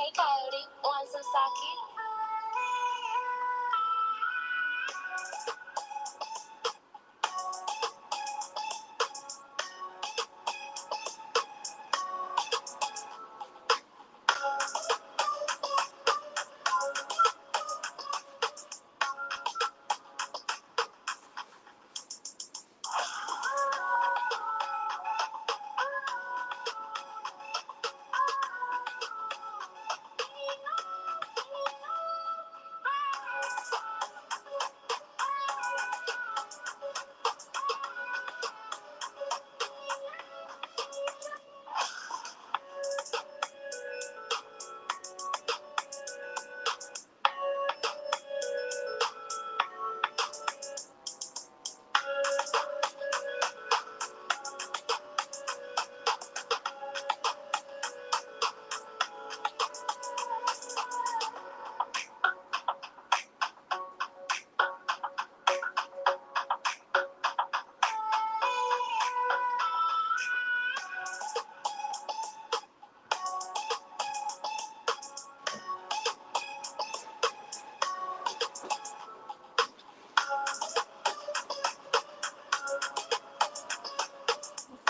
Hey Coyote, want some sake?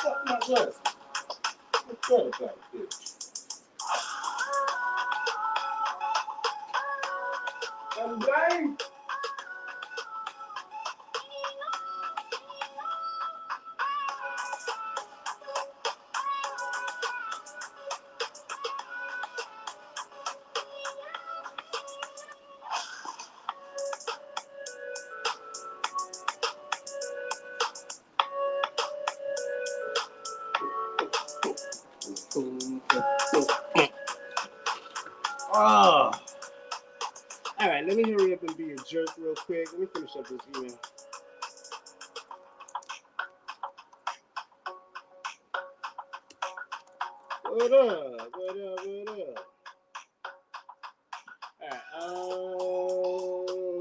Fuck my glasses. What's that about, bitch? I'm blind. Oh. All right, let me hurry up and be a jerk real quick. Let me finish up this email. What up? What up? What up? All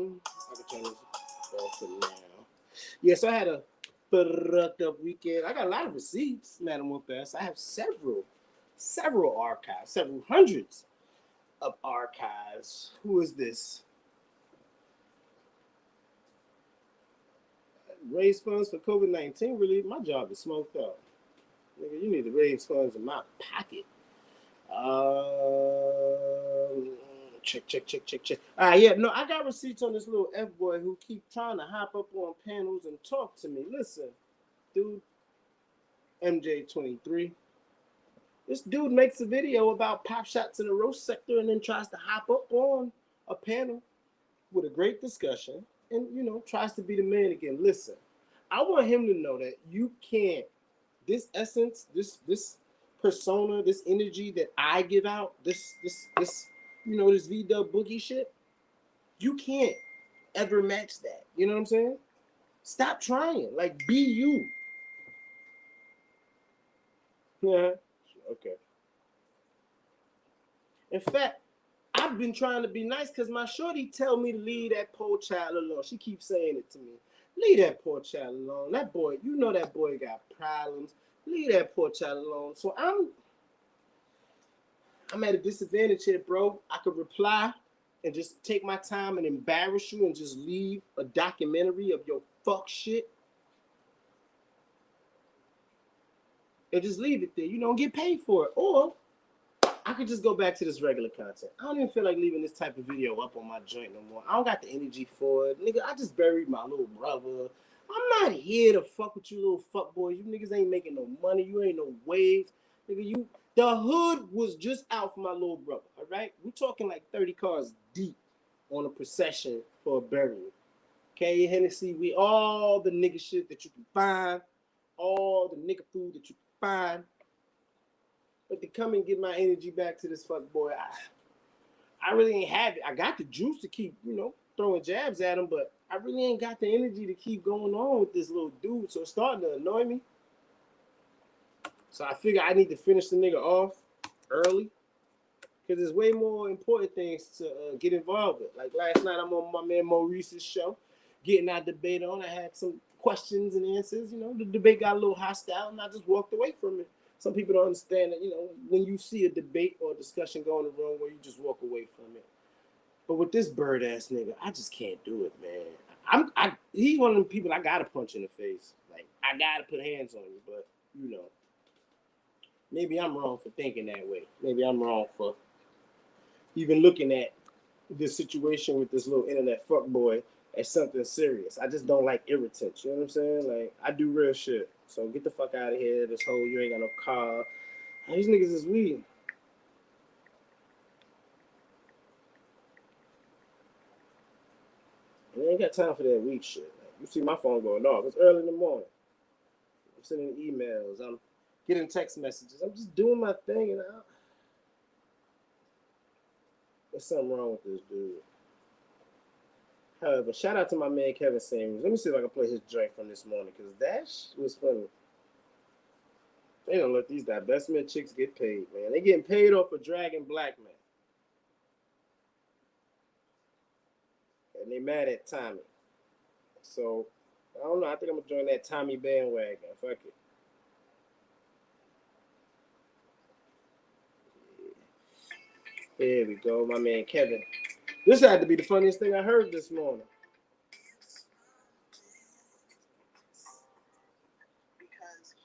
right. I can turn this off for now. Yeah, so I had a fucked up weekend. I got a lot of receipts, Madam Whoop-Ass. I have several archives, several hundreds of archives. Who is this? Raise funds for COVID-19 relief. My job is smoked up. Nigga, you need to raise funds in my pocket. Check. Yeah, no, I got receipts on this little F-boy who keep trying to hop up on panels and talk to me. Listen, dude, MJ23. This dude makes a video about pop shots in the roast sector and then tries to hop up on a panel with a great discussion and, tries to be the man again. Listen, I want him to know that you can't, this essence, this persona, this energy that I give out, this this V-Dub Boogie shit, you can't ever match that. You know what I'm saying? Stop trying. Like, be you. Yeah. Okay. In fact, I've been trying to be nice because my shorty tell me to leave that poor child alone. She keeps saying it to me. Leave that poor child alone. That boy, that boy got problems. Leave that poor child alone. So I'm at a disadvantage here, bro. I could reply and just take my time and embarrass you and just leave a documentary of your fuck shit. And just leave it there. You don't get paid for it. Or I could just go back to this regular content. I don't even feel like leaving this type of video up on my joint no more. I don't got the energy for it. Nigga, I just buried my little brother. I'm not here to fuck with you little fuck boys. You niggas ain't making no money. You ain't no waves. Nigga, the hood was just out for my little brother, all right? We talking like 30 cars deep on a procession for a burial. Okay, Hennessy, we all the nigga shit that you can find, all the nigga food that you can find. But to come and get my energy back to this fuck boy, I really ain't have it. I got the juice to keep, throwing jabs at him, but I really ain't got the energy to keep going on with this little dude. So it's starting to annoy me. So I figure I need to finish the nigga off early because there's way more important things to get involved with. Like last night, I'm on my man Maurice's show, getting our debate on. I had some questions and answers. The debate got a little hostile, and I just walked away from it. Some people don't understand that, when you see a debate or a discussion going the wrong way, you just walk away from it. But with this bird ass nigga, I just can't do it, man. He's one of them people I gotta punch in the face. Like, I gotta put hands on you, but maybe I'm wrong for thinking that way. Maybe I'm wrong for even looking at this situation with this little internet fuckboy as something serious. I just don't like irritants. You know what I'm saying? Like, I do real shit. So get the fuck out of here. This whole you ain't got no car. These niggas is weed. I ain't got time for that weak shit. Like, you see my phone going off. It's early in the morning. I'm sending emails. I'm getting text messages. I'm just doing my thing. And there's something wrong with this dude. However, shout out to my man Kevin Samuels. Let me see if I can play his joint from this morning, because that was funny. They don't let these divestment chicks get paid, man. They getting paid off of dragging black men. And they mad at Tommy. So, I don't know. I think I'm going to join that Tommy bandwagon. Fuck it. There we go, my man Kevin. This had to be the funniest thing I heard this morning. Because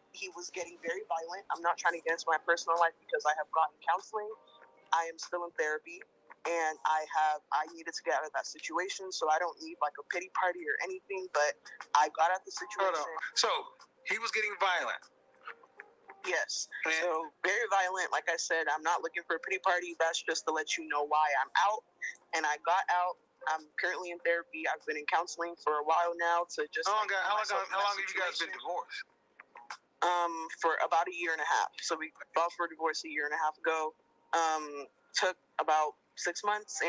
he was getting very violent. I'm not trying to get into my personal life because I have gotten counseling. I am still in therapy, and I needed to get out of that situation, so I don't need like a pity party or anything, but I got out the situation. So he was getting violent. Yes. So very violent. Like I said, I'm not looking for a pity party. That's just to let you know why I'm out. And I got out. I'm currently in therapy. I've been in counseling for a while now to just. How long have you guys been divorced? For about a year and a half. So we filed for divorce a year and a half ago. Took about 6 months,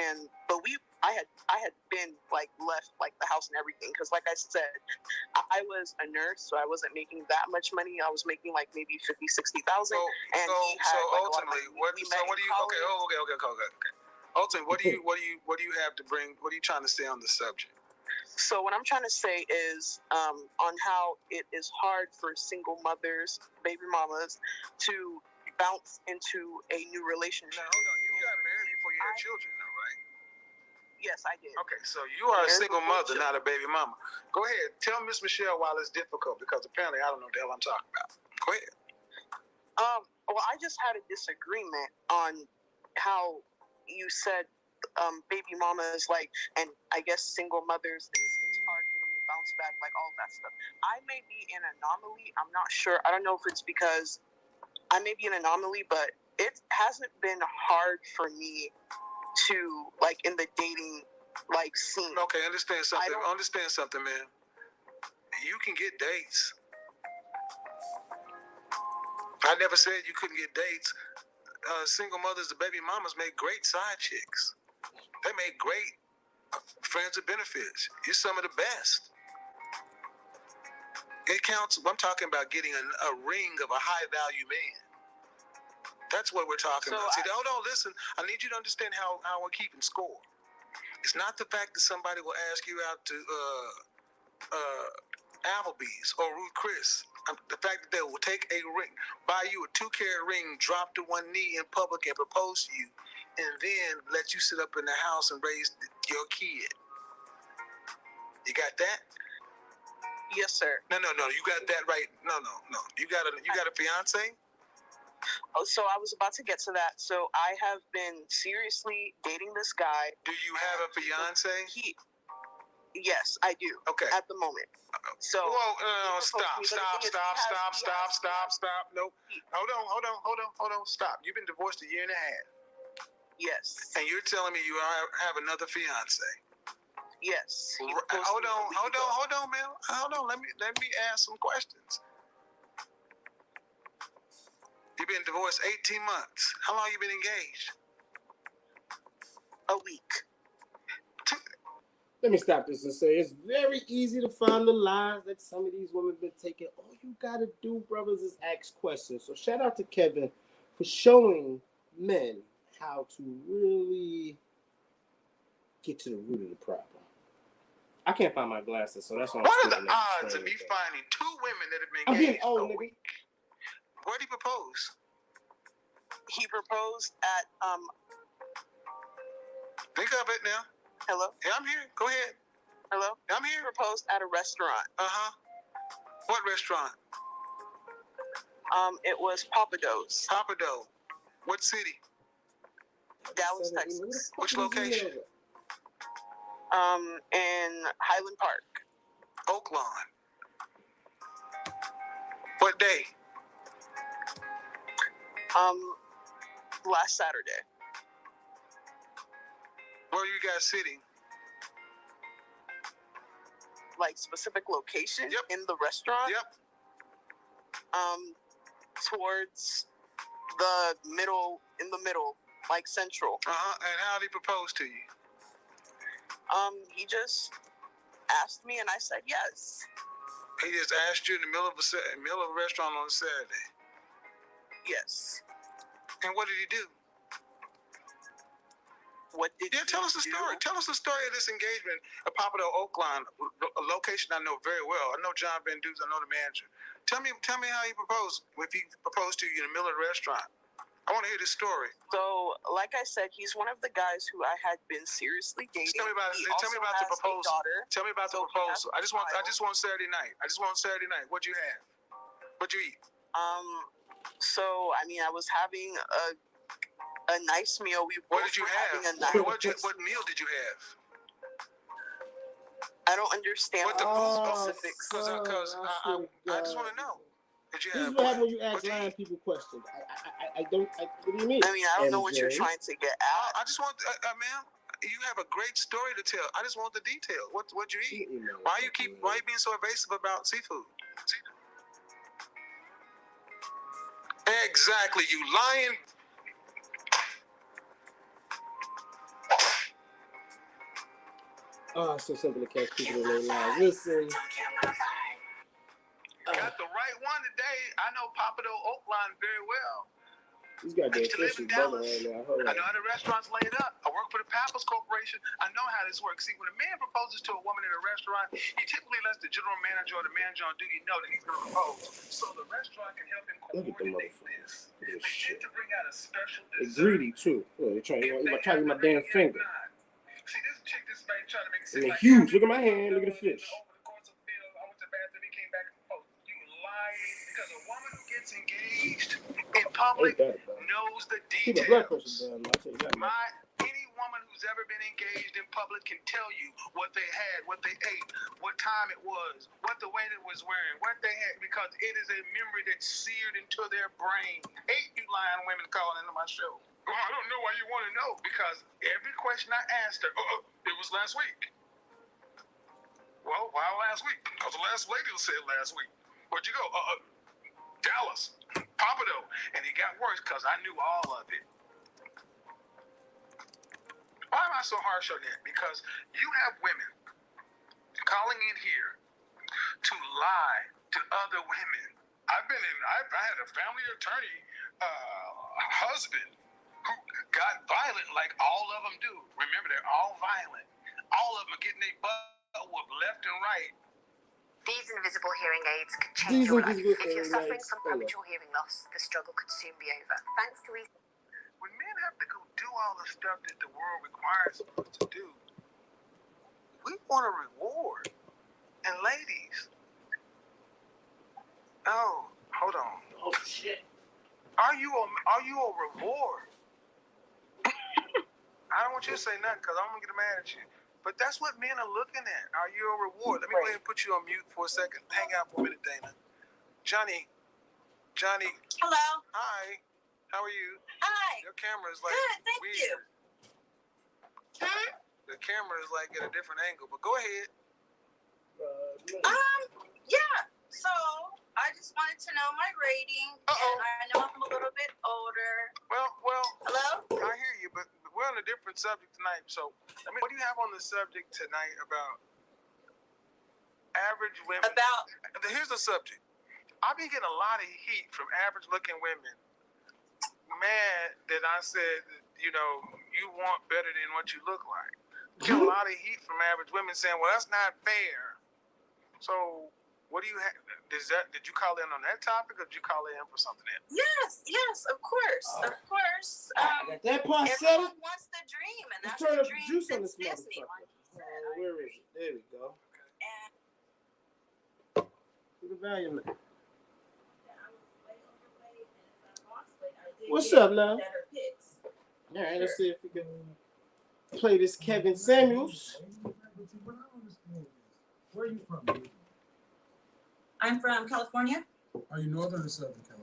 but I had been like left like the house and everything, because like I said, I was a nurse, so I wasn't making that much money. I was making like maybe 50,000, 60,000. So ultimately, what do you? Okay. Ultimately, what do you have to bring? What are you trying to say on the subject? So what I'm trying to say is on how it is hard for single mothers, baby mamas, to bounce into a new relationship. Now, hold on. You got married before you had children, though, right? Yes, I did. Okay, so you are a single mother, not a baby mama. Go ahead. Tell Miss Michelle why it's difficult, because apparently I don't know what the hell I'm talking about. Go ahead. Well, I just had a disagreement on how you said baby mamas, like, and I guess single mothers, it's hard for them to bounce back, like all that stuff. I may be an anomaly. I'm not sure. I don't know if it's because I may be an anomaly, but it hasn't been hard for me to, like, in the dating, like, scene. Okay, understand something, man. You can get dates. I never said you couldn't get dates. Single mothers, the baby mamas make great side chicks. They make great friends of benefits. You're some of the best. It counts. I'm talking about getting a ring of a high-value man. That's what we're talking about. See, hold on, listen. I need you to understand how we're keeping score. It's not the fact that somebody will ask you out to Applebee's or Ruth Chris. The fact that they will take a ring, buy you a 2-carat ring, drop to one knee in public and propose to you, and then let you sit up in the house and raise your kid. You got that? Yes, sir. No. You got that right. No. You got a fiance? Oh, so I was about to get to that. So I have been seriously dating this guy. Do you have a fiance? Yes, I do. Okay. At the moment. So. Whoa, stop. Nope. Hold on. Stop. You've been divorced a year and a half. Yes. And you're telling me you have another fiance? Yes. Hold on, man. Hold on. Let me ask some questions. You've been divorced 18 months. How long you been engaged? A week. Let me stop this and say it's very easy to find the lies that some of these women have been taking. All you gotta do, brothers, is ask questions. So shout out to Kevin for showing men how to really get to the root of the problem. I can't find my glasses, so that's why I'm What are the odds of me finding two women that have been engaged a week? Where did he propose? He proposed at Think of it now. hello? Yeah, I'm here. Go ahead. Hello? I'm He here. proposed at a restaurant. What restaurant? It was Papado's. Papado. What city? Dallas, Texas. Which location? In Highland Park. Oaklawn. What day? Last Saturday. Where are you guys sitting? Like specific location Yep. in the restaurant. Yep. Towards the middle, in the middle, like central. And how did he propose to you? He just asked me and I said yes. He just asked you in the middle of a restaurant on Saturday. Yes. And what did he do? What did Yeah, he tell us the do? story. Tell us the story of this engagement at Papado Oaklawn, a location I know very well. I know John Van Duze. I know the manager. Tell me how he proposed. If he proposed to you in the middle of the restaurant, I want to hear this story. So, like I said, he's one of the guys who I had been seriously dating. Tell me about it. He Tell me also about the has a proposal. daughter. Tell me about the So he has proposal. a I just want Saturday night. What'd you have? What'd you eat? So I mean, I was having a nice meal. What did you have? What meal did you have? I don't understand What the specifics. Because I just want to know. Did you This have? is what happens when you ask What'd you lying eat? people questions. What do you mean? I mean, I don't know what you're MJ? trying to get at. I just want, ma'am. You have a great story to tell. I just want the detail. What'd you eat? Why you being so evasive about seafood? Exactly, you lying. Oh, it's so simple to catch people in their lives. Listen. Got the right one today. I know Papado Oaklawn very well. He's got I that used to live fishy in brother Dallas. right now. Hold I on. know how the restaurants lay it up. I work for the Pappas Corporation. I know how this works. See, when a man proposes to a woman in a restaurant, he typically lets the general manager or the manager on duty know that he's going to propose. So the restaurant can help him Look at them coordinate motherfuckers. this. Look at They this shit. tend to bring out a special They're dessert. greedy too. Look, they're trying to eat my damn finger. See, this chick, this man trying to make it And seem they're like huge. Look at my hand. Look at the fish. over the course of the meal, I went to the bathroom, he came back and proposed. You lying, because a woman who gets engaged in public knows the Keep my blood details. pressure down. I'll tell you that much. Any woman who's ever been engaged in public can tell you what they had, what they ate, what time it was, what the waiter was wearing, what they had, because it is a memory that's seared into their brain. Hate you lying women calling into my show. Well, I don't know why you want to know, because every question I asked her, it was last week. Well, why last week? Because the last lady said last week. Where'd you go? Dallas, Papado. And it got worse because I knew all of it. Why am I so harsh on that? Because you have women calling in here to lie to other women. I had a family attorney husband who got violent like all of them do. Remember, they're all violent. All of them are getting their butt whooped left and right. These invisible hearing aids could change your life. If you're suffering aids. from premature hearing loss, the struggle could soon be over. Thanks to When men have to go do all the stuff that the world requires us to do, we want a reward. And ladies, oh, hold on. Oh shit. Are you a reward? I don't want you to say nothing because I'm gonna get mad at you. But that's what men are looking at. Are you a reward? Let me go ahead and put you on mute for a second. Hang out for a minute, Dana. Johnny. Hello. Hi. How are you? Hi. Your camera is like Good, thank weird. you. Huh? The camera is like at a different angle. But go ahead. Yeah. So I just wanted to know my rating. And I know I'm a little bit older. Well. Hello? I hear you, but we're on a different subject tonight. So, what do you have on the subject tonight about average women? Here's the subject. I've been getting a lot of heat from average-looking women, mad that I said, you want better than what you look like. Get a lot of heat from average women saying, well, that's not fair. So, What do you have? Did you call in on that topic, or did you call in for something else? Yes, of course, of course. I got that part set. Everyone wants the dream, and Let's that's turn the up the dream juice on since this Disney. motherfucker. Like you said, Where is it? There we go. And Look at the volume. I was way overweight, and if I lost weight, I did What's get up, now? better pics. All right, let's see if we can play this Kevin Samuels. Where are you from? I'm from California. Are you Northern or Southern California?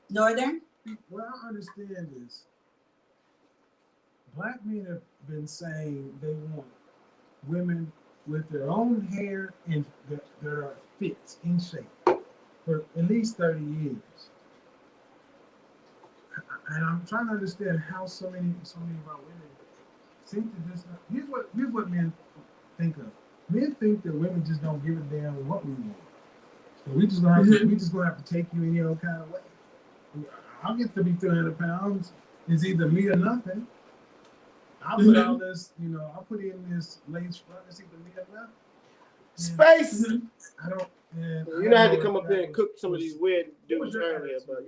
Northern. What I understand is black men have been saying they want women with their own hair and that are fit, in shape, for at least 30 years. And I'm trying to understand how so many of our women seem to just not. Here's what men think of. Men think that women just don't give a damn what we want. So we just gonna have to take you in your own kind of way. I'll get to be 300 pounds. It's either me or nothing. I'll put all this, I'll put in this lace front. It's either me or nothing. Space. I don't. You know, I had to come up here and cook some of these weird dudes earlier, but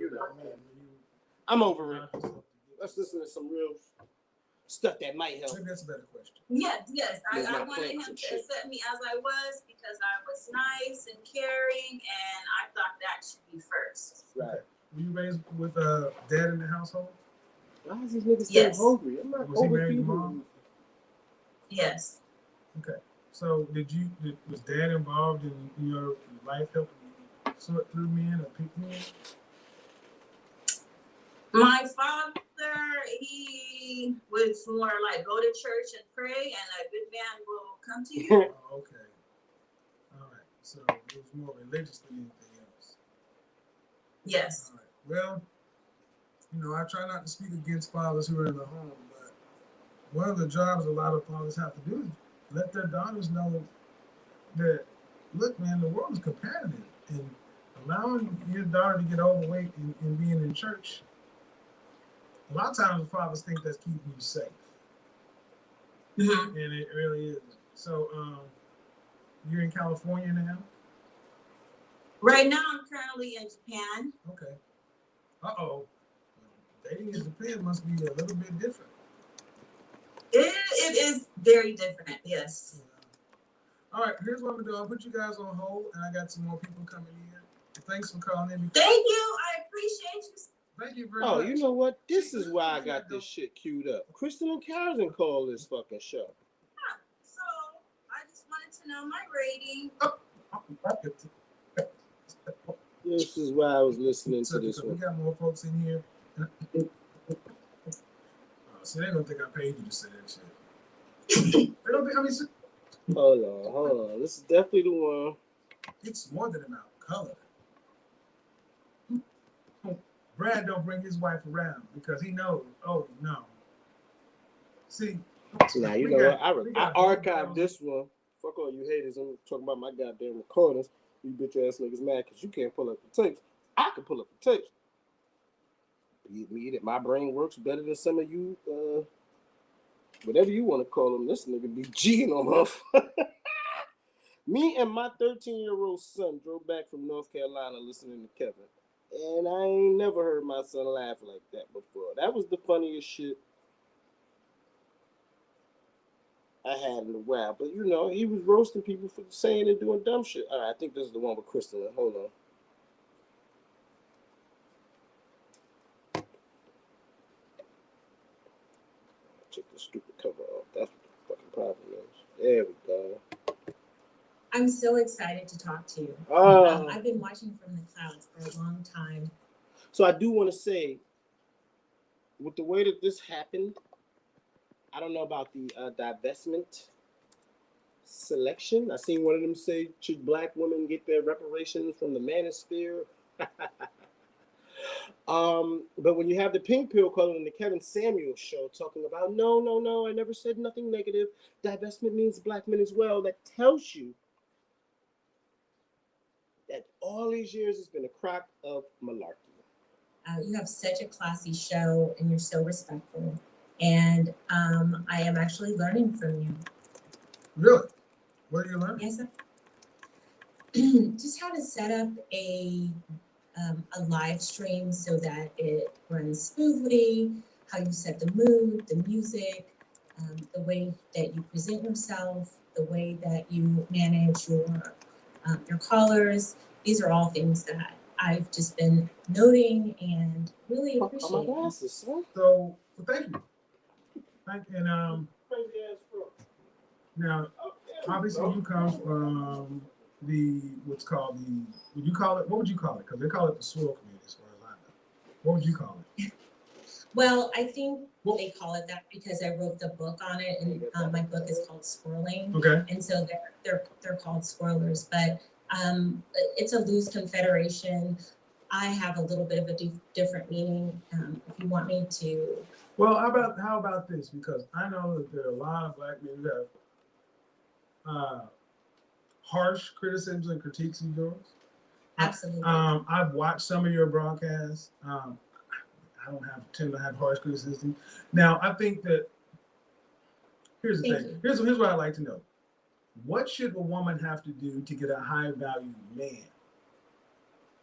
I'm over it. Let's listen to some real stuff that might help. Maybe that's a better question. Yes. I With my wanted him plants and to shit. accept me as I was because I was nice and caring, and I thought that should be first. Right. Were you raised with a dad in the household? Why is this nigga still Yes. hungry? I'm not Was he married to overfeeding mom? him. Yes. Okay. So was dad involved in your life helping you sort through men or pick men? My father, he would more like go to church and pray, and a good man will come to you. Oh, okay. All right. So it was more religious than anything else. Yes. All right. Well, I try not to speak against fathers who are in the home, but one of the jobs a lot of fathers have to do is let their daughters know that, look, man, the world is competitive, and allowing your daughter to get overweight and being in church, a lot of times the fathers think that's keeping you safe. Mm-hmm. And it really isn't. So you're in California now? Right now, I'm currently in Japan. Okay. Uh-oh. Dating in Japan must be a little bit different. It is very different, yes. All right, here's what I'm gonna do. I'll put you guys on hold, and I got some more people coming in. Thanks for calling in. Thank you. I appreciate you. Thank you very much. Oh, you know what? This is why I got this shit queued up. Kristen and Carson called this fucking show. Yeah. So I just wanted to know my rating. This is why I was listening to this We one. got more folks in here. So they're gonna think I paid you to say that shit. They don't think, Hold on. This is definitely the one. it's more than about color. Brad don't bring his wife around because he knows. Oh no. See. Now you know what? I archived this one. Fuck all you haters. I'm talking about my goddamn recordings. You bitch ass niggas mad because you can't pull up the tapes. I can pull up the tapes. Me that my brain works better than some of you. Whatever you want to call them. This nigga be G'ing on her. Me and my 13-year-old son drove back from North Carolina listening to Kevin. And I ain't never heard my son laugh like that before. That was the funniest shit I had in a while. But, he was roasting people for saying and doing dumb shit. All right, I think this is the one with Crystal. Hold on. Check the stupid cover off. That's what the fucking problem is. There we go. I'm so excited to talk to you. Oh. I've been watching from the clouds for a long time. So I do want to say, with the way that this happened, I don't know about the divestment selection. I seen one of them say, should black women get their reparations from the manosphere? But when you have the pink pill calling the Kevin Samuels show talking about, no, I never said nothing negative. Divestment means black men as well. That tells you that all these years has been a crock of malarkey. You have such a classy show, and you're so respectful. And I am actually learning from you. Really? What are you learning? Yes, sir. just how to set up a live stream so that it runs smoothly, how you set the mood, the music, the way that you present yourself, the way that you manage your callers. These are all things that I've just been noting and really appreciating. So thank you. And now, obviously, you come from what's called would you call it? What would you call it? Because they call it the swirl community, as far as I know. What would you call it? Well, I think they call it that because I wrote the book on it, and my book is called Swirling. Okay. And so they're called swirlers, but it's a loose confederation. I have a little bit of a different meaning. If you want me to. Well, how about this? Because I know that there are a lot of Black men who have harsh criticisms and critiques of yours. Absolutely. I've watched some of your broadcasts. I don't tend to have harsh criticism. Now, I think that here's the thing. Here's what I'd like to know. What should a woman have to do to get a high value man?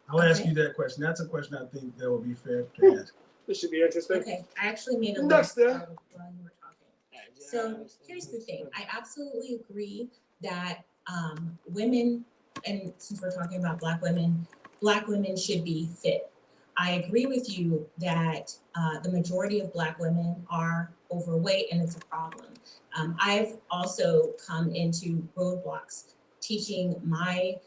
I'll ask you that question. That's a question I think that will be fair to ask. This should be interesting. Okay, I actually made a list while you were talking. So here's the thing. I absolutely agree that women, and since we're talking about Black women should be fit. I agree with you that the majority of Black women are overweight, and it's a problem. I've also come into roadblocks teaching my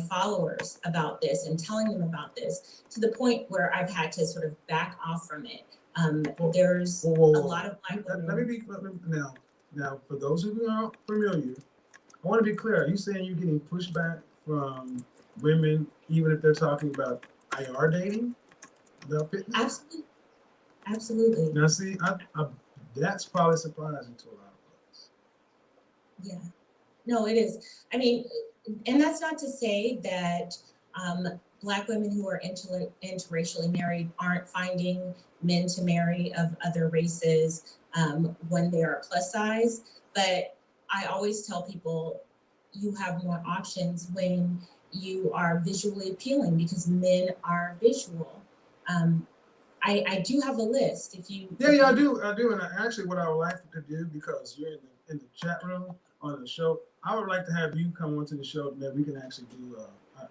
followers about this and telling them about this to the point where I've had to sort of back off from it. There's a lot of Black women. Let me be now for those who aren't familiar, I want to be clear. Are you saying you're getting pushback from women, even if they're talking about IR dating, about fitness? Absolutely. Now, see, that's probably surprising to a lot of folks. Yeah, no, it is. I mean, and that's not to say that Black women who are interracially married aren't finding men to marry of other races when they are plus size. But I always tell people you have more options when you are visually appealing because men are visual. I do have a list. If you I do, and actually, what I would like to do, because you're in the chat room on the show, I would like to have you come onto the show that we can actually do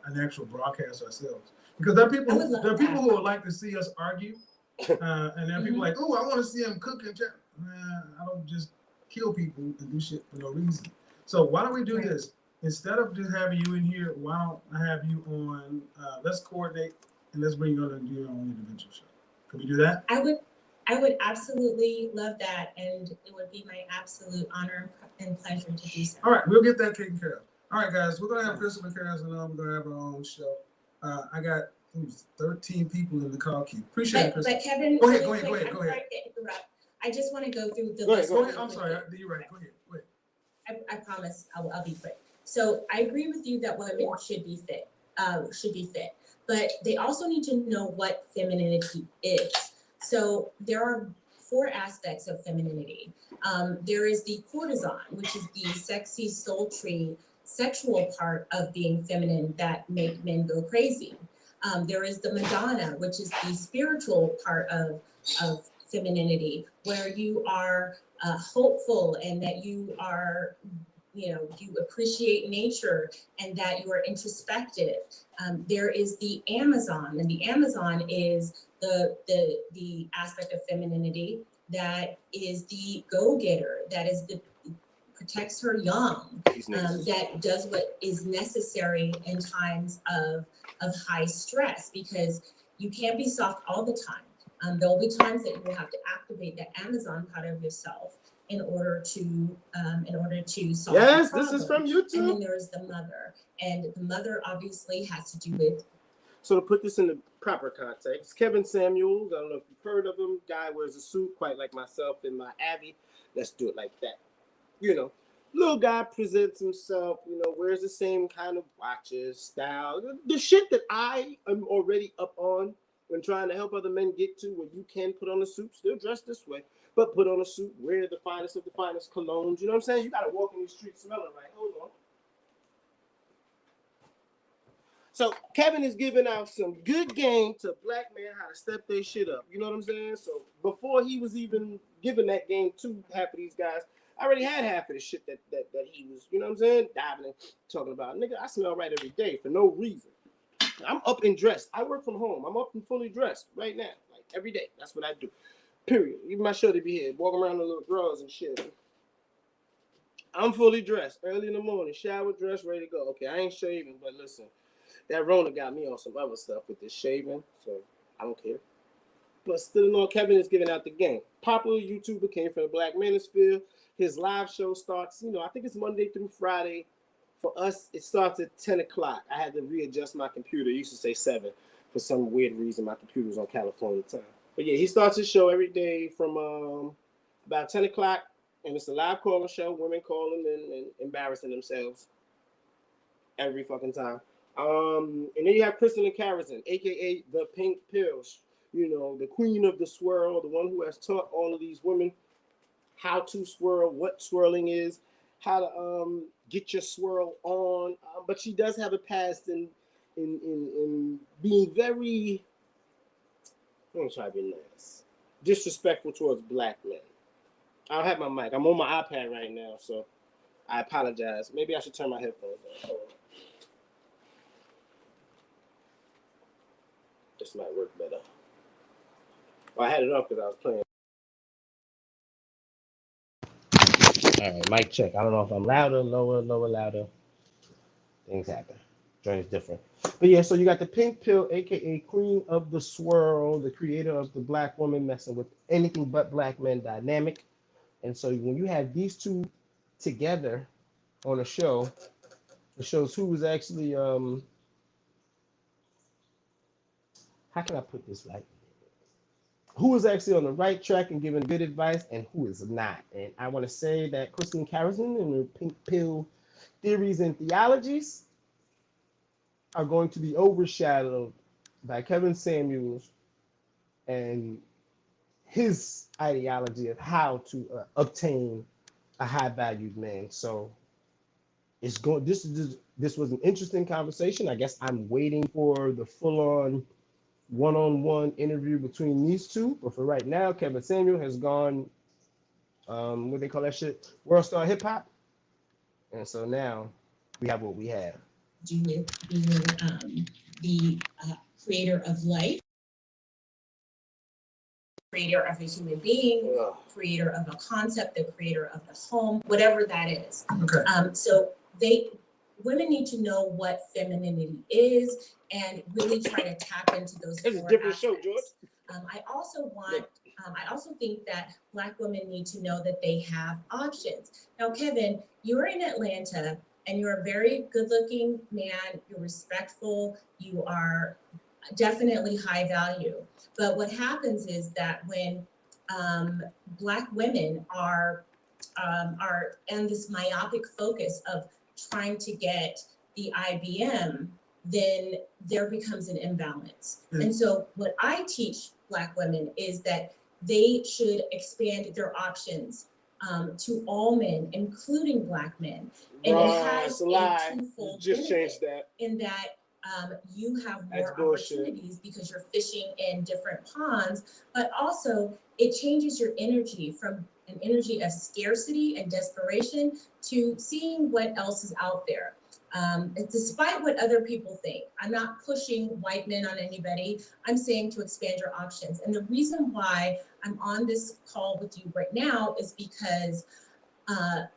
an actual broadcast ourselves. Because there are people who would like to see us argue, and there are people like, oh, I want to see them cook and chat. I don't just kill people and do shit for no reason. So why don't we do this? Instead of just having you in here, why don't I have you on? Let's coordinate and let's bring you on and do your own individual show. Can we do that? I would absolutely love that, and it would be my absolute honor and pleasure to do so. All right, we'll get that taken care of. All right, guys, we're gonna have Crystal McCarron on. We're gonna have our own show. I got 13 people in the call queue. Appreciate it, Crystal. But Kevin, go ahead. Sorry to interrupt. I just want to go through the list. Go ahead. I'm sorry. You're right. Go ahead. I promise I'll be quick. So I agree with you that women should be fit, but they also need to know what femininity is. So there are 4 aspects of femininity. There is the courtesan, which is the sexy, sultry, sexual part of being feminine that make men go crazy. There is the Madonna, which is the spiritual part of femininity, where you are hopeful and that you are, you appreciate nature and that you are introspective. There is the Amazon, and the Amazon is the aspect of femininity that is the go-getter, that is protects her young, that does what is necessary in times of high stress, because you can't be soft all the time. There will be times that you will have to activate that Amazon part of yourself in order to solve. Yes, this is from YouTube. And then there's the mother, and the mother obviously has to do with. So to put this in the proper context, Kevin Samuels, I don't know if you've heard of him. Guy wears a suit, quite like myself in my Abbey. Let's do it like that. Little guy presents himself. Wears the same kind of watches, style, the shit that I am already up on when trying to help other men get to where you can put on a suit, still dress this way, but put on a suit, wear the finest of the finest colognes. You know what I'm saying? You got to walk in these streets smelling right. Hold on. So Kevin is giving out some good game to black men how to step their shit up. You know what I'm saying? So before he was even giving that game to half of these guys, I already had half of the shit that he was, you know what I'm saying, diving and talking about. Nigga, I smell right every day for no reason. I'm up and dressed. I work from home. I'm up and fully dressed right now, like every day. That's what I do. Period. Even my shirt to be here, walking around in little drawers and shit. I'm fully dressed early in the morning, shower, dress, ready to go. Okay, I ain't shaving, but listen, that Rona got me on some other stuff with this shaving, so I don't care. But still in all, Kevin is giving out the game. Popular YouTuber, came from the Black Manosphere. His live show starts, I think it's Monday through Friday. For us, it starts at 10 o'clock. I had to readjust my computer. It used to say 7. For some weird reason, my computer was on California time. But yeah, he starts his show every day from about 10 o'clock. And it's a live caller show. Women calling and embarrassing themselves every fucking time. And then you have Kristen Carrison, a.k.a. the Pink Pill, the queen of the swirl, the one who has taught all of these women how to swirl, what swirling is, how to get your swirl on. But she does have a past in being very, I'm going to try to be nice, disrespectful towards black men. I don't have my mic. I'm on my iPad right now, so I apologize. Maybe I should turn my headphones on. This might work better. Well, I had it off because I was playing. All right, mic check. I don't know if I'm louder, lower, louder. Things happen. Joint is different. But yeah, so you got the Pink Pill, a.k.a. Queen of the Swirl, the creator of the Black Woman Messing with Anything But Black Men dynamic. And so when you have these two together on a show, it shows who was actually, how can I put this like, who is actually on the right track and giving good advice and who is not. And I want to say that Kristen Carrison and her Pink Pill theories and theologies are going to be overshadowed by Kevin Samuels and his ideology of how to obtain a high-valued man. So it's going. This was an interesting conversation. I guess I'm waiting for the full-on one-on-one interview between these two. But for right now, Kevin Samuel has gone, what they call that shit, World Star Hip Hop, and so now we have what we have. Do with being the creator of life, creator of a human being, creator of a concept, the creator of the home, whatever that is. Okay. So women need to know what femininity is and really try to tap into those. It's a different show, George. I also think that Black women need to know that they have options. Now, Kevin, you're in Atlanta and you're a very good-looking man. You're respectful. You are definitely high value. But what happens is that when Black women are in this myopic focus of trying to get the IBM, then there becomes an imbalance. And so what I teach Black women is that they should expand their options to all men, including Black men. And it has a twofold just changed that. In that you have more opportunities because you're fishing in different ponds, but also it changes your energy from an energy of scarcity and desperation to seeing what else is out there. Despite what other people think, I'm not pushing white men on anybody. I'm saying to expand your options. And the reason why I'm on this call with you right now is because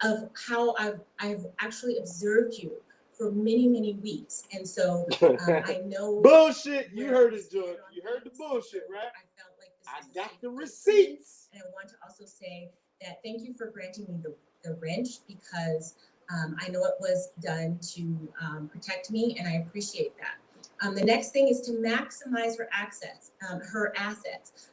of how I've actually observed you for many, many weeks. And so I know. Bullshit. You heard it, George. You heard the bullshit, right? I felt like this I was got the place. receipts. And I want to also say that thank you for granting me the wrench because I know it was done to protect me, and I appreciate that. The next thing is to maximize her assets.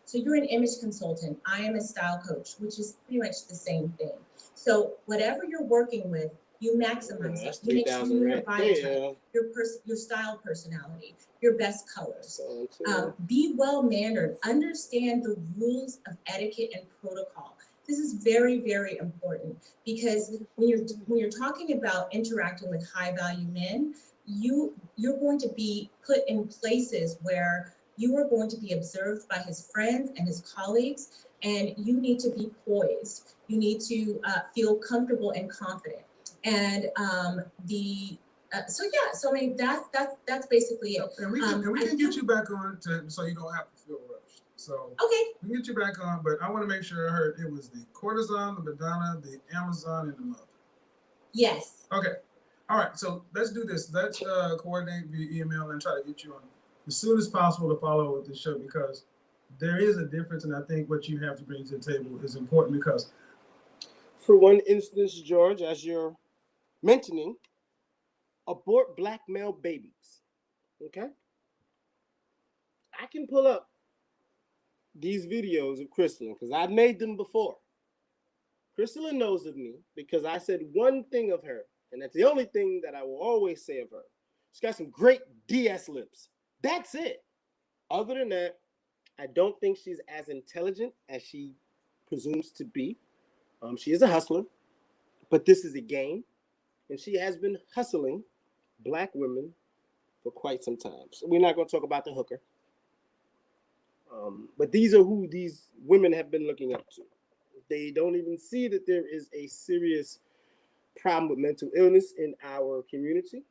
So you're an image consultant. I am a style coach, which is pretty much the same thing. So whatever you're working with, you maximize it. You make sure you know your body type, your style personality, your best colors. Be well-mannered. Understand the rules of etiquette and protocol. This is very, very important because when you're talking about interacting with high-value men, you're going to be put in places where you are going to be observed by his friends and his colleagues, and you need to be poised. You need to feel comfortable and confident. And so I mean that's basically it. And we can get you back on so you don't have to feel rushed. So okay, we can get you back on, but I want to make sure I heard it was the cortisone, the Madonna, the Amazon, and the mother. Yes. Okay. All right. So let's do this. Let's coordinate via email and try to get you on as soon as possible to follow with the show, because there is a difference, and I think what you have to bring to the table is important. Because for one instance, George, as you're mentioning, abort black male babies. Okay? I can pull up these videos of Crystalline because I've made them before. Crystalline knows of me because I said one thing of her, and that's the only thing that I will always say of her. She's got some great DS lips. That's it. Other than that, I don't think she's as intelligent as she presumes to be. She is a hustler, but this is a game, and she has been hustling black women for quite some time. So we're not going to talk about the hooker. But these are who these women have been looking up to. They don't even see that there is a serious problem with mental illness in our community.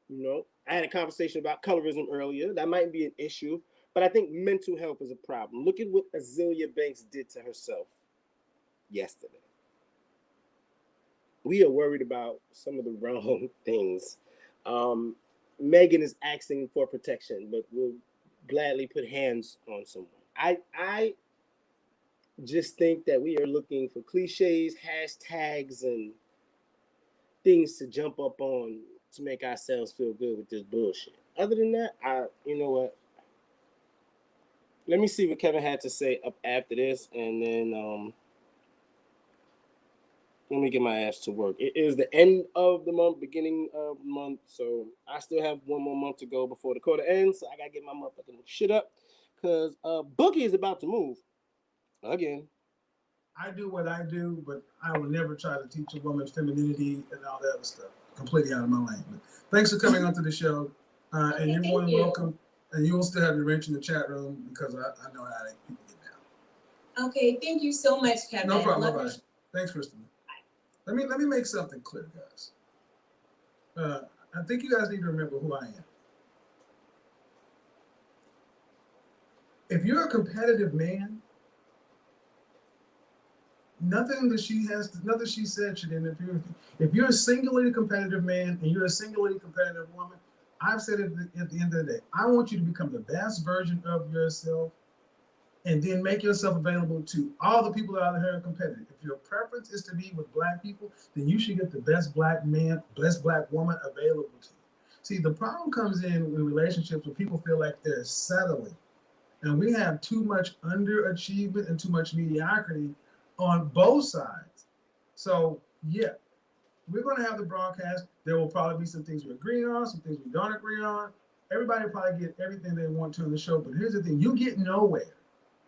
You know, I had a conversation about colorism earlier. That might be an issue, but I think mental health is a problem. Look at what Azealia Banks did to herself yesterday. We are worried about some of the wrong things. Megan is asking for protection, but will gladly put hands on someone. I just think that we are looking for cliches, hashtags, and things to jump up on to make ourselves feel good with this bullshit. Other than that, you know what? Let me see what Kevin had to say up after this, and then let me get my ass to work. It is the end of the month, beginning of the month, so I still have one more month to go before the quarter ends, so I gotta get my motherfucking shit up, because Boogie is about to move again. I do what I do, but I will never try to teach a woman femininity and all that other stuff. Completely out of my lane. But thanks for coming onto the show, and you're more than welcome. And you will still have your wrench in the chat room because I know how people get down. Okay, thank you so much, Kevin. No problem. Bye. Thanks, Kristen. Let me make something clear, guys. I think you guys need to remember who I am. If you're a competitive man, nothing she said should interfere with you. If you're a singularly competitive man and you're a singularly competitive woman, I've said it at the end of the day, I want you to become the best version of yourself and then make yourself available to all the people out there who are competitive. If your preference is to be with black people, then you should get the best black man, best black woman available to you. See, the problem comes in relationships where people feel like they're settling. And we have too much underachievement and too much mediocrity on both sides. So, yeah, we're going to have the broadcast. There will probably be some things we agree on, some things we don't agree on. Everybody will probably get everything they want to on the show. But here's the thing. You get nowhere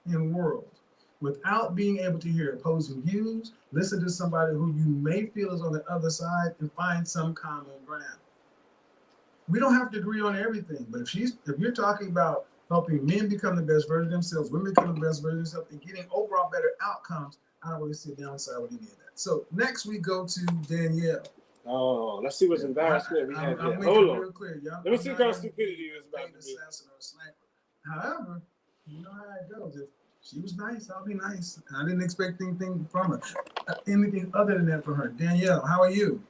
in the world without being able to hear opposing views, listen to somebody who you may feel is on the other side, and find some common ground. We don't have to agree on everything. But if you're talking about helping men become the best version of themselves, women become the best version of themselves, and getting overall better outcomes, I don't really see a downside with any of that. So next we go to Danielle. Oh, let's see what's embarrassment we have here. Hold on. Real clear. Let me see what kind of stupidity is about to be. However, you know how it goes. If she was nice, I'll be nice. I didn't expect anything from her. Anything other than that from her. Danielle, how are you?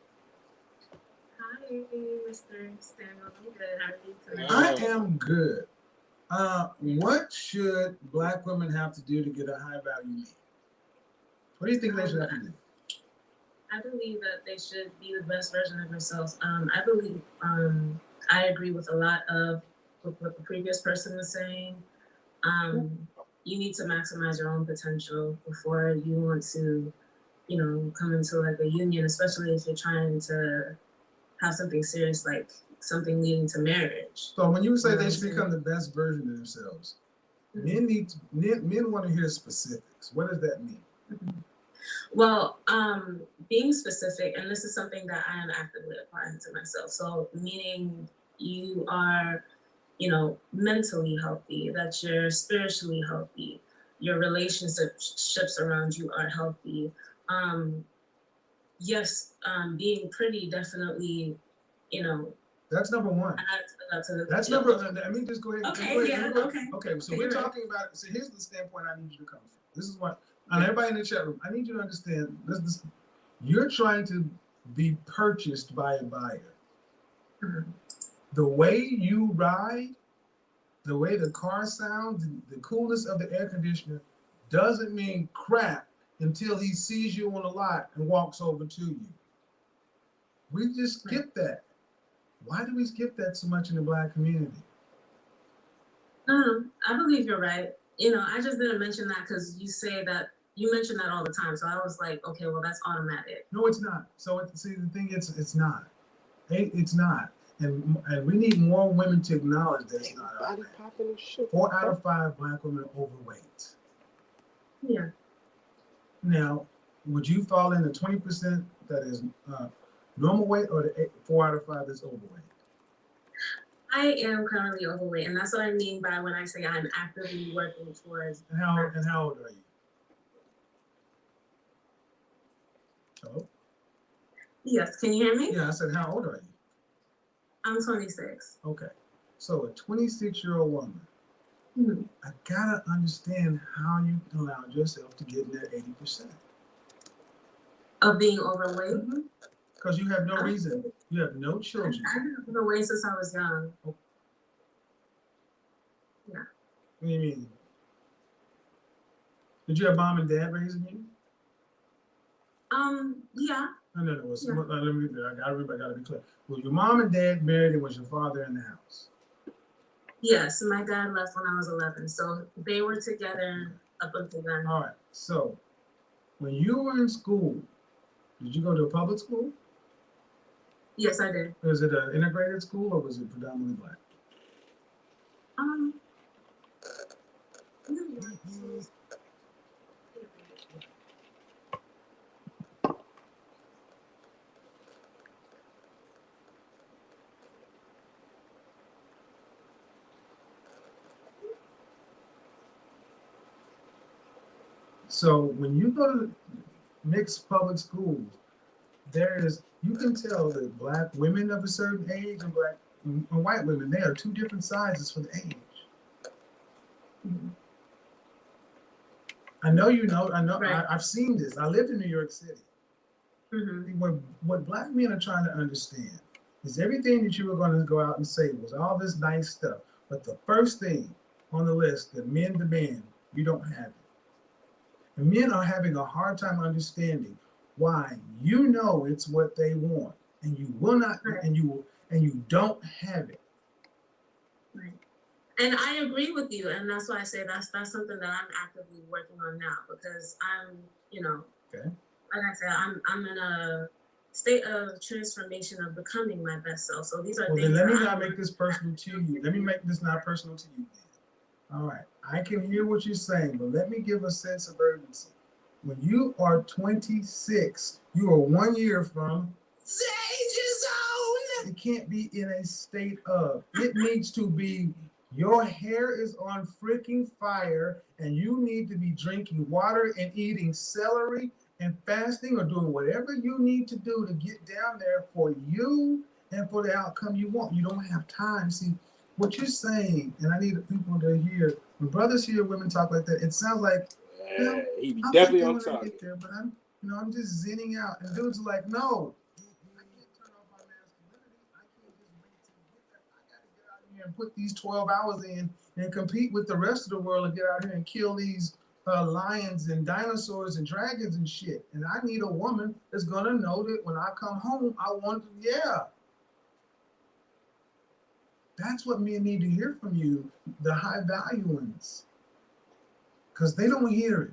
Hi, Mr. Stanley. I'm good. How are you tonight? I am good. What should black women have to do to get a high value man? What do you think they should have to do? I believe that they should be the best version of themselves. I believe I agree with a lot of what the previous person was saying. You need to maximize your own potential before you want to, come into like a union, especially if you're trying to have something serious, like something leading to marriage. So when you say they should become the best version of themselves, men want to hear specifics. What does that mean? Well, being specific, and this is something that I am actively applying to myself. So meaning you are, you know, mentally healthy, that you're spiritually healthy, your relationships around you are healthy. Yes, being pretty definitely, you know, That's number one. That's yeah. number. Let me just go ahead. Okay, go ahead, yeah, go ahead. okay. Okay, so Okay, we're you're right. talking about. So here's the standpoint I need you to come from. This is what, and everybody in the chat room, I need you to understand. You're trying to be purchased by a buyer. Mhm. The way you ride, the way the car sounds, the coolness of the air conditioner doesn't mean crap until he sees you on the lot and walks over to you. We just skip that. Why do we skip that so much in the Black community? I believe you're right. You know, I just didn't mention that because you say that you mention that all the time. So I was like, okay, well, that's automatic. No, it's not. So see, the thing is, it's not. It's not. And we need more women to acknowledge that it's not. Body popping and shit. 4 out of 5 Black women are overweight. Yeah. Now, would you fall in the 20% that is normal weight, or the 4 out of 5 that's overweight? I am currently overweight, and that's what I mean by when I say I'm actively working towards. And how old are you? Hello? Yes, can you hear me? Yeah, I said, how old are you? I'm 26. Okay. So a 26-year-old woman, Mhm. I gotta understand how you allowed yourself to get in that 80%. Of being overweight? Because you have no reason. You have no children. I've been overweight since I was young. Oh. Yeah. What do you mean? Did you have mom and dad raising you? Yeah. No. Yeah. Let me. I gotta be clear. Was your mom and dad married, and was your father in the house? Yes, my dad left when I was 11, so they were together up until then. All right. So, when you were in school, did you go to a public school? Yes, I did. Was it an integrated school, or was it predominantly Black? So when you go to mixed public schools, you can tell that Black women of a certain age and white women, they are 2 different sizes for the age. Mm-hmm. I know you know. Right. I've seen this. I lived in New York City. Mm-hmm. What Black men are trying to understand is everything that you were going to go out and say was all this nice stuff, but the first thing on the list that men demand, you don't have it. And men are having a hard time understanding why you know it's what they want, and you will not, and you don't have it. Right. And I agree with you, and that's why I say that's something that I'm actively working on now, because I'm, Okay. Like I said, I'm in a state of transformation of becoming my best self. So these are Well, things. then let me not make this personal to you. Let me make this not personal to you. All right, I can hear what you're saying, but let me give a sense of urgency. When you are 26, you are 1 year from danger zone. It can't be in a state of. It needs to be your hair is on freaking fire, and you need to be drinking water and eating celery and fasting or doing whatever you need to do to get down there for you and for the outcome you want. You don't have time. See, what you're saying, and I need people to hear, when brothers hear women talk like that, it sounds like, well, he be I'll definitely get there on when I target. get there, but I'm just zenning out. And dudes are like, no, I can't turn off my masculinity. I can't just wait to get there. I got to get out here and put these 12 hours in and compete with the rest of the world and get out here and kill these lions and dinosaurs and dragons and shit. And I need a woman that's going to know that when I come home, I want to, That's what men need to hear from you, the high value ones, because they don't hear it.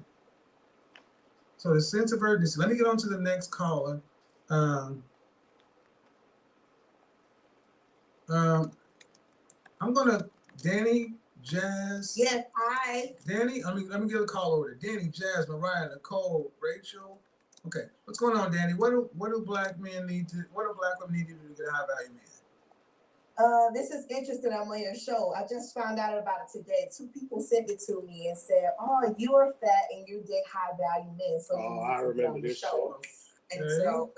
So the sense of urgency. Let me get on to the next caller. I'm gonna, Danny, Jazz. Yes, hi. Danny, let me get a call over there. Danny, Jazz, Mariah, Nicole, Rachel. Okay, what's going on, Danny? What do black women need to do to get a high value man? This is interesting. I'm on your show. I just found out about it today. 2 people sent it to me and said, "Oh, you are fat and you date high value men, so you need to get on the show." And so,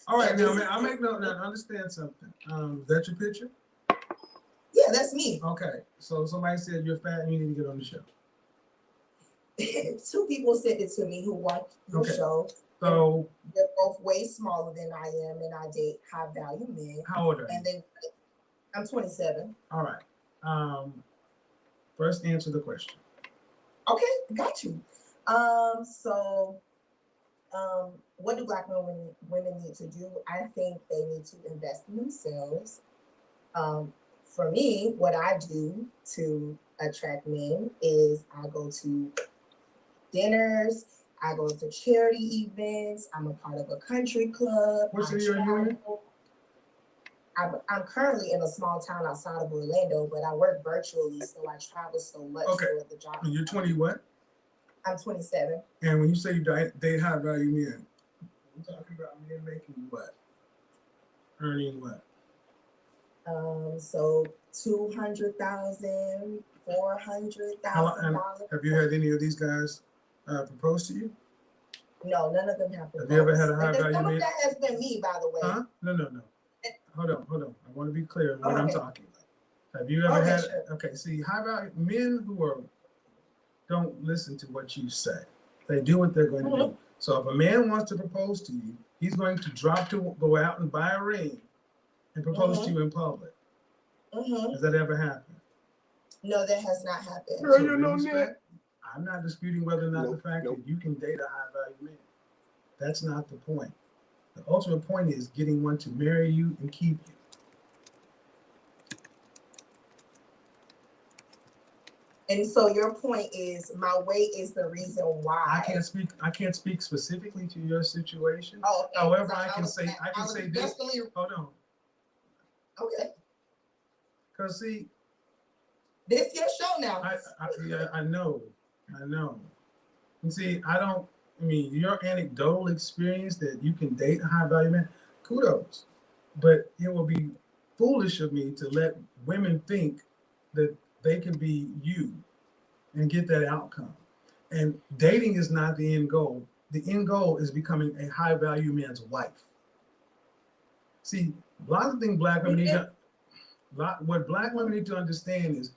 all right, now I make note. Now understand something. Is that your picture? Yeah, that's me. Okay, so somebody said you're fat and you need to get on the show. 2 people sent it to me who watch your show. So they're both way smaller than I am, and I date high value men. How old are you? And I'm 27. All right. First, answer the question. Okay, got you. What do black women need to do? I think they need to invest in themselves. For me, what I do to attract men is I go to dinners, I go to charity events, I'm a part of a country club. What city are you in? I'm currently in a small town outside of Orlando, but I work virtually, so I travel so much for the job. And you're 20 what? I'm 27. And when you say you date high value men, we're talking about men making what? Earning what? So $200,000, $400,000. Have you had any of these guys propose to you? No, none of them have proposed. Have you ever had a high value man? Some of that has been me, by the way. Huh? No. Hold on. I want to be clear on what I'm talking about. Have you ever had? Sure. Okay, see, high value men who don't listen to what you say. They do what they're going to do. So if a man wants to propose to you, he's going to go out and buy a ring and propose to you in public. Has that ever happened? No, that has not happened. Girl, you know that. I'm not disputing whether or not the fact that you can date a high value man. That's not the point. The ultimate point is getting one to marry you and keep you. And so your point is my weight is the reason why. I can't speak specifically to your situation. Oh, okay. However, I can say this. Hold on. Okay. Because see, this your show now. I know. And see, your anecdotal experience that you can date a high value man, kudos. But it will be foolish of me to let women think that they can be you and get that outcome. And dating is not the end goal. The end goal is becoming a high value man's wife. See, a lot of things black women what black women need to understand is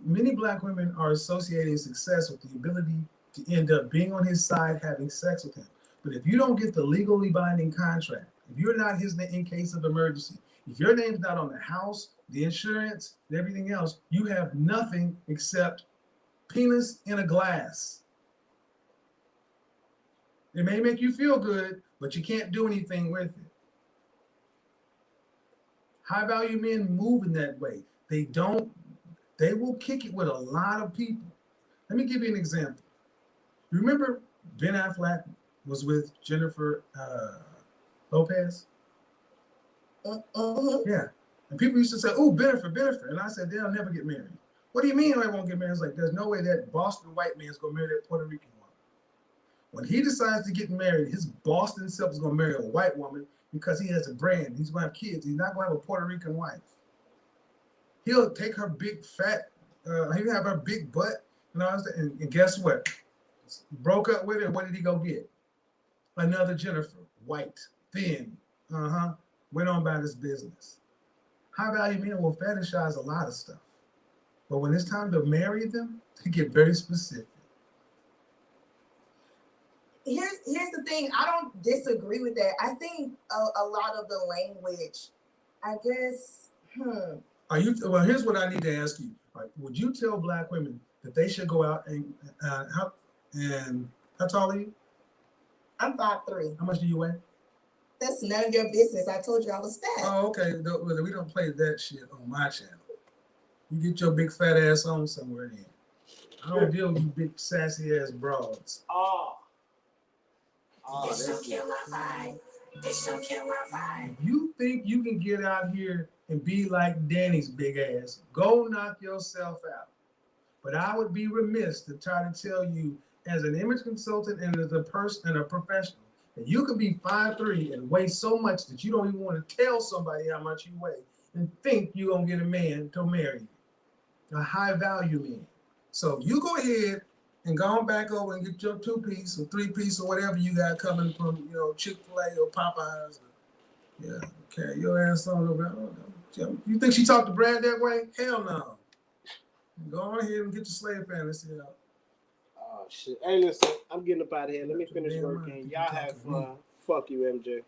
many black women are associating success with the ability to end up being on his side, having sex with him. But if you don't get the legally binding contract, if you're not his name in case of emergency, if your name's not on the house, the insurance, and everything else, you have nothing except penis in a glass. It may make you feel good, but you can't do anything with it. High value men move in that way. They will kick it with a lot of people. Let me give you an example. Remember Ben Affleck was with Jennifer Lopez? Yeah. And people used to say, "Oh, Bennifer." And I said, they'll never get married. What do you mean they won't get married? It's like, there's no way that Boston white man's going to marry that Puerto Rican woman. When he decides to get married, his Boston self is going to marry a white woman because he has a brand. He's going to have kids. He's not going to have a Puerto Rican wife. He'll take her big fat, he'll have her big butt, and guess what? Broke up with her, what did he go get? Another Jennifer, white, thin, went on about his business. High value men will fetishize a lot of stuff. But when it's time to marry them, they get very specific. Here's the thing. I don't disagree with that. I think a lot of the language, I guess, Well, here's what I need to ask you. Would you tell black women that they should go out and how tall are you? I'm 5'3". How much do you weigh? That's none of your business. I told you I was fat. Oh, okay. We don't play that shit on my channel. You get your big fat ass on somewhere then. I don't deal with you big sassy ass broads. That's If you think you can get out here and be like Danny's big ass, go knock yourself out. But I would be remiss to try to tell you, as an image consultant and as a person and a professional, that you can be 5'3" and weigh so much that you don't even want to tell somebody how much you weigh and think you're going to get a man to marry you, a high value man. So you go ahead and go on back over and get your 2-piece or 3-piece or whatever you got coming from, you know, Chick-fil-A or Popeyes. Yeah, carry your ass on over. You think she talked to Brad that way? Hell no. Go on ahead and get your slave fantasy out. Oh shit. Hey, listen, I'm getting up out of here. Let me finish working. Y'all have fun. Fuck you, MJ.